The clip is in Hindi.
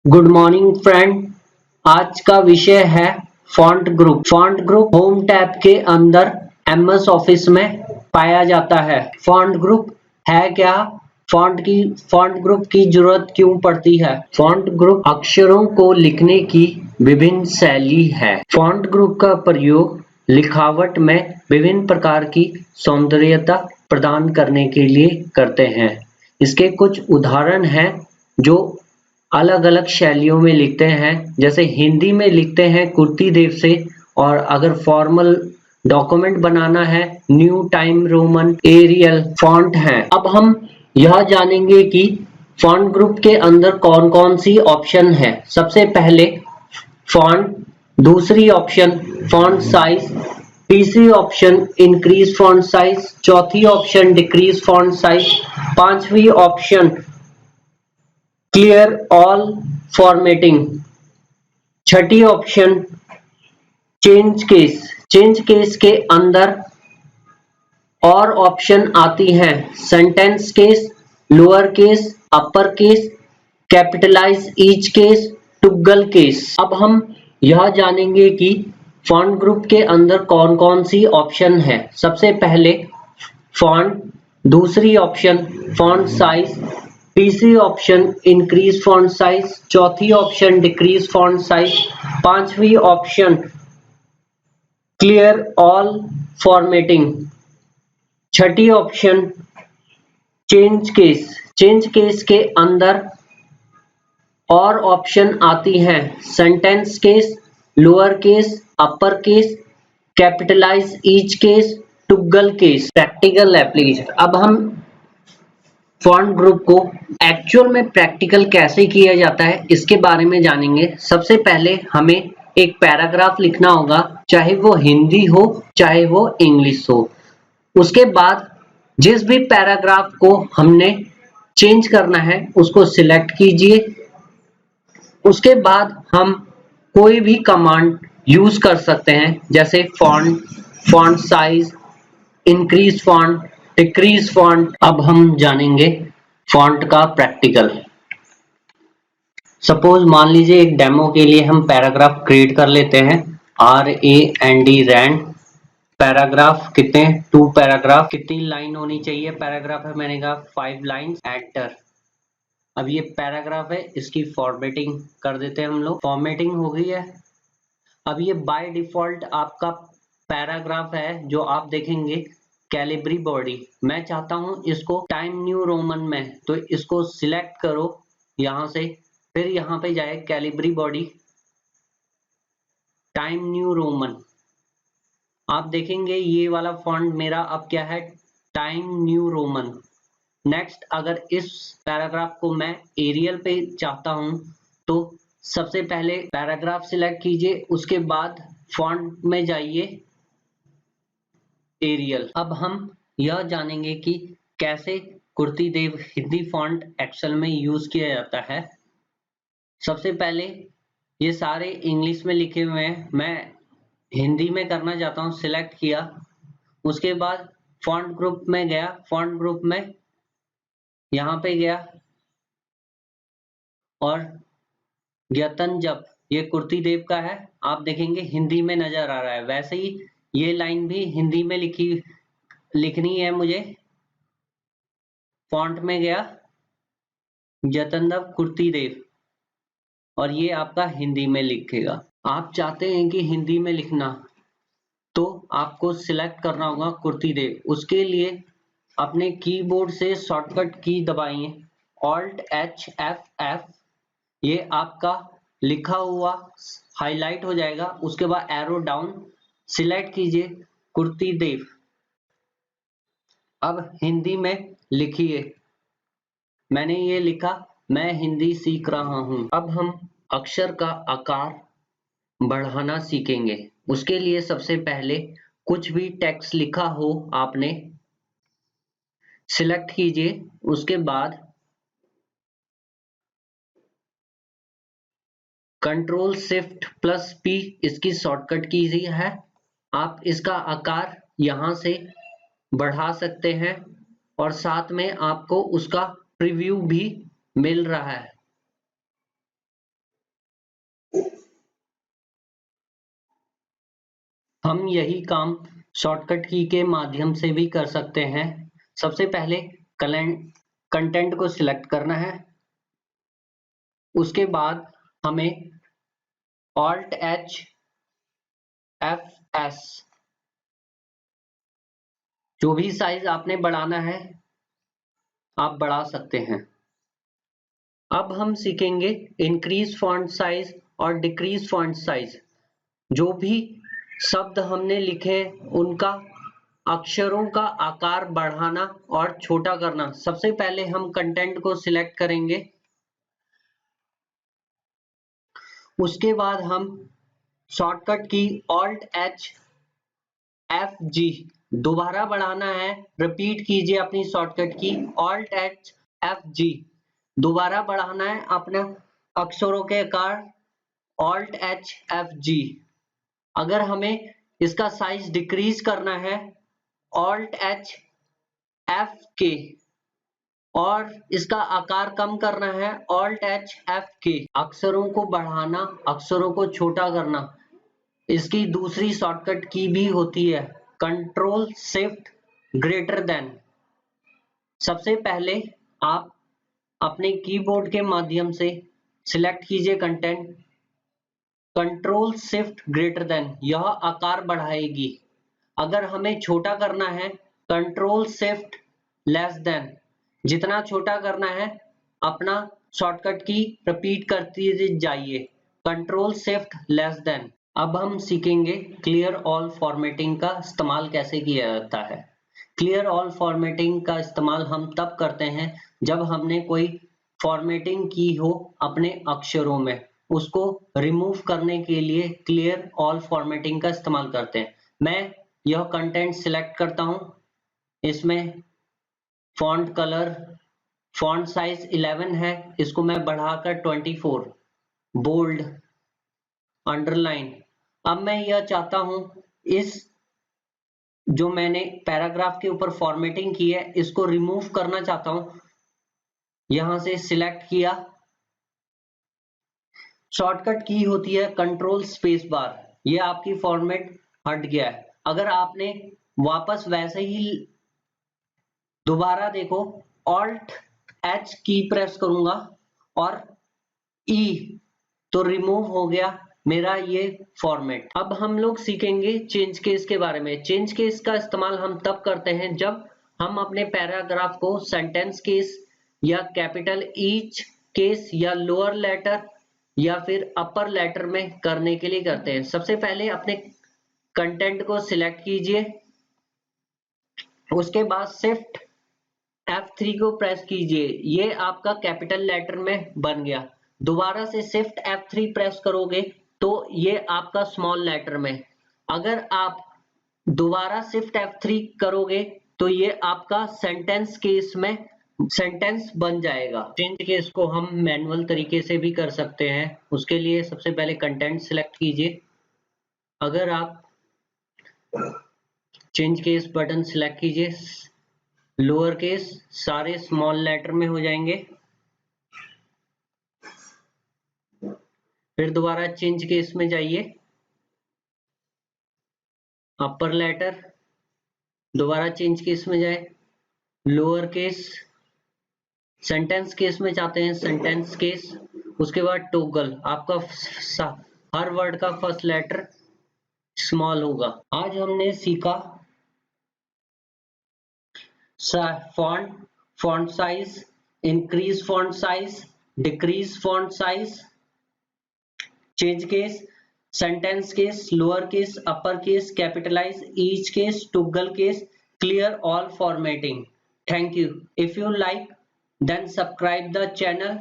Good morning friend. आज का विषय है font group. Font group home tab के अंदर एमएस ऑफिस में पाया जाता है। फॉन्ट ग्रुप है क्या? फॉन्ट ग्रुप की जरूरत क्यों पड़ती है? फॉन्ट ग्रुप अक्षरों को लिखने की विभिन्न शैली है। फॉन्ट ग्रुप का प्रयोग लिखावट में विभिन्न प्रकार की सौंदर्यता प्रदान करने के लिए करते हैं। इसके कुछ उदाहरण हैं जो अलग-अलग शैलियों में लिखते हैं। जैसे हिंदी में लिखते हैं कुर्ती देव से, और अगर फॉर्मल डॉक्यूमेंट बनाना है new time Roman Arial font है। अब हम यह जानेंगे कि फॉन्ट ग्रुप के अंदर कौन-कौन सी ऑप्शन है। सबसे पहले फॉन्ट, दूसरी ऑप्शन फॉन्ट साइज, तीसरी ऑप्शन इंक्रीज फॉन्ट साइज, चौथी ऑप्शन डिक्रीज फॉन्ट साइज, पांचवी ऑप्शन क्लियर ऑल फॉर्मेटिंग, छठी option change case. Change case के अंदर और ऑप्शन आती हैं sentence case, lower case, upper case, capitalise each case, toggle case. अब हम यह जानेंगे कि फॉन्ट ग्रुप के अंदर कौन-कौन सी ऑप्शन है। सबसे पहले फॉन्ट, दूसरी ऑप्शन फॉन्ट साइज, तीसरी ऑप्शन इंक्रीज फॉन्ट साइज, चौथी ऑप्शन डिक्रीज फॉन्ट साइज, पांचवी ऑप्शन क्लियर ऑल फॉर्मेटिंग, छठी option change case. Change case के अंदर और ऑप्शन आती हैं sentence case, lower case, upper case, capitalise each case, toggle case. Practical application. अब हम फॉन्ट ग्रुप को एक्चुअल में प्रैक्टिकल कैसे किया जाता है इसके बारे में जानेंगे। सबसे पहले हमें एक पैराग्राफ लिखना होगा, चाहे वो हिंदी हो चाहे वो इंग्लिश हो। उसके बाद जिस भी पैराग्राफ को हमने चेंज करना है उसको सिलेक्ट कीजिए। उसके बाद हम कोई भी कमांड यूज कर सकते हैं, जैसे font, font size, increase font, decrease font. अब हम जानेंगे फॉन्ट का प्रैक्टिकल। सपोज मान लीजिए एक डेमो के लिए हम पैराग्राफ क्रिएट कर लेते हैं। RAND Rand. पैराग्राफ कितने? 2 पैराग्राफ। कितनी लाइन होनी चाहिए पैराग्राफ है? मैंने कहा 5 लाइन। एंटर। अब ये पैराग्राफ है, इसकी फॉर्मेटिंग कर देते हैं हम लोग। फॉर्मेटिंग हो गई है। अब ये बाय डिफॉल्ट आपका पैराग्राफ है जो आप देखेंगे कैलिब्री बॉडी। मैं चाहता हूं इसको टाइम न्यू रोमन में, तो इसको सिलेक्ट करो यहां से, फिर यहां पे जाए Calibri body, time new Roman. आप देखेंगे ये वाला फॉन्ट मेरा अब क्या है, टाइम न्यू रोमन। नेक्स्ट, अगर इस पैराग्राफ को मैं एरियल पे चाहता हूं तो सबसे पहले पैराग्राफ सिलेक्ट कीजिए, उसके बाद फॉन्ट में जाइए एरियल। अब हम यह जानेंगे कि कैसे कुर्ती देव हिंदी फॉन्ट एक्सेल में यूज किया जाता है। सबसे पहले ये सारे इंग्लिश में लिखे हुए हैं, मैं हिंदी में करना चाहता हूँ। सिलेक्ट किया, उसके बाद फॉन्ट ग्रुप में गया, फॉन्ट ग्रुप में यहाँ पे गया और ज्ञतन जब ये कुर्ती देव का है, आप देखेंगे हिंदी में नजर आ रहा है। वैसे ही ये लाइन भी हिंदी में लिखनी है मुझे। फॉन्ट में गया जतनदेव कुर्ती देव, और ये आपका हिंदी में लिखेगा। आप चाहते हैं कि हिंदी में लिखना, तो आपको सिलेक्ट करना होगा कुर्ती देव। उसके लिए अपने कीबोर्ड से शॉर्टकट की दबाइए, Alt H F F। ये आपका लिखा हुआ हाईलाइट हो जाएगा। उसके बाद एरो डाउन, सिलेक्ट कीजिए कुर्ती देव। अब हिंदी में लिखिए। मैंने ये लिखा, मैं हिंदी सीख रहा हूं। अब हम अक्षर का आकार बढ़ाना सीखेंगे। उसके लिए सबसे पहले कुछ भी टेक्स्ट लिखा हो आपने, सिलेक्ट कीजिए। उसके बाद Ctrl+Shift+P इसकी शॉर्टकट की है। आप इसका आकार यहां से बढ़ा सकते हैं और साथ में आपको उसका प्रीव्यू भी मिल रहा है। हम यही काम शॉर्टकट की के माध्यम से भी कर सकते हैं। सबसे पहले कंटेंट को सिलेक्ट करना है, उसके बाद हमें Alt H F S जो भी साइज आपने बढ़ाना है आप बढ़ा सकते हैं। अब हम सीखेंगे इंक्रीज फॉन्ट साइज और डिक्रीज फॉन्ट साइज। जो भी शब्द हमने लिखे उनका अक्षरों का आकार बढ़ाना और छोटा करना। सबसे पहले हम कंटेंट को सिलेक्ट करेंगे, उसके बाद हम शॉर्टकट की Alt H F G दोबारा बढ़ाना है। रिपीट कीजिए अपनी शॉर्टकट की Alt H F G दोबारा बढ़ाना है अपने अक्षरों के आकार Alt H F G। अगर हमें इसका साइज डिक्रीज करना है Alt H F K और इसका आकार कम करना है Alt H F K। अक्षरों को बढ़ाना, अक्षरों को छोटा करना, इसकी दूसरी शॉर्टकट की भी होती है कंट्रोल शिफ्ट ग्रेटर देन। सबसे पहले आप अपने कीबोर्ड के माध्यम से सिलेक्ट कीजिए content, control shift greater than यह आकार बढ़ाएगी। अगर हमें छोटा करना है कंट्रोल शिफ्ट लेस देन, जितना छोटा करना है अपना शॉर्टकट की रिपीट करते जाइए कंट्रोल शिफ्ट लेस देन। अब हम सीखेंगे क्लियर ऑल फॉर्मेटिंग का इस्तेमाल कैसे किया जाता है। क्लियर ऑल फॉर्मेटिंग का इस्तेमाल हम तब करते हैं जब हमने कोई फॉर्मेटिंग की हो अपने अक्षरों में, उसको रिमूव करने के लिए क्लियर ऑल फॉर्मेटिंग का इस्तेमाल करते हैं। मैं यह कंटेंट सिलेक्ट करता हूं, इसमें फॉन्ट कलर, फॉन्ट साइज 11 है, इसको मैं बढ़ाकर 24, बोल्ड, अंडरलाइन। अब मैं यह चाहता हूं इस जो मैंने पैराग्राफ के ऊपर फॉर्मेटिंग की है इसको रिमूव करना चाहता हूं। यहां से सिलेक्ट किया, शॉर्टकट की होती है कंट्रोल स्पेस बार, ये आपकी फॉर्मेट हट गया है। अगर आपने वापस वैसे ही दोबारा देखो, Alt H की प्रेस करूंगा और E तो रिमूव हो गया मेरा ये फॉर्मेट। अब हम लोग सीखेंगे चेंज केस के बारे में। चेंज केस का इस्तेमाल हम तब करते हैं जब हम अपने पैराग्राफ को सेंटेंस केस या कैपिटल ईच केस या लोअर लेटर या फिर अपर लेटर में करने के लिए करते हैं। सबसे पहले अपने कंटेंट को सिलेक्ट कीजिए, उसके बाद शिफ्ट F3 को प्रेस कीजिए, ये आपका कैपिटल लेटर में बन गया। दोबारा से शिफ्ट F3 प्रेस करोगे तो ये आपका स्मॉल लेटर में। अगर आप दोबारा शिफ्ट F3 करोगे तो ये आपका सेंटेंस केस में सेंटेंस बन जाएगा। चेंज केस को हम मैनुअल तरीके से भी कर सकते हैं। उसके लिए सबसे पहले कंटेंट सिलेक्ट कीजिए, अगर आप चेंज केस बटन सिलेक्ट कीजिए, लोअर केस सारे स्मॉल लेटर में हो जाएंगे। फिर दोबारा चेंज केस में जाइए, अपर लेटर, दोबारा चेंज केस में जाए, लोअर केस, सेंटेंस केस में चाहते हैं सेंटेंस केस, उसके बाद टोगल, आपका हर वर्ड का फर्स्ट लेटर स्मॉल होगा। आज हमने सीखा font size, increase font size, decrease font size, change case, sentence case, lower case, upper case, capitalise, each case, toggle case, clear all formatting. Thank you. If you like, then subscribe the channel.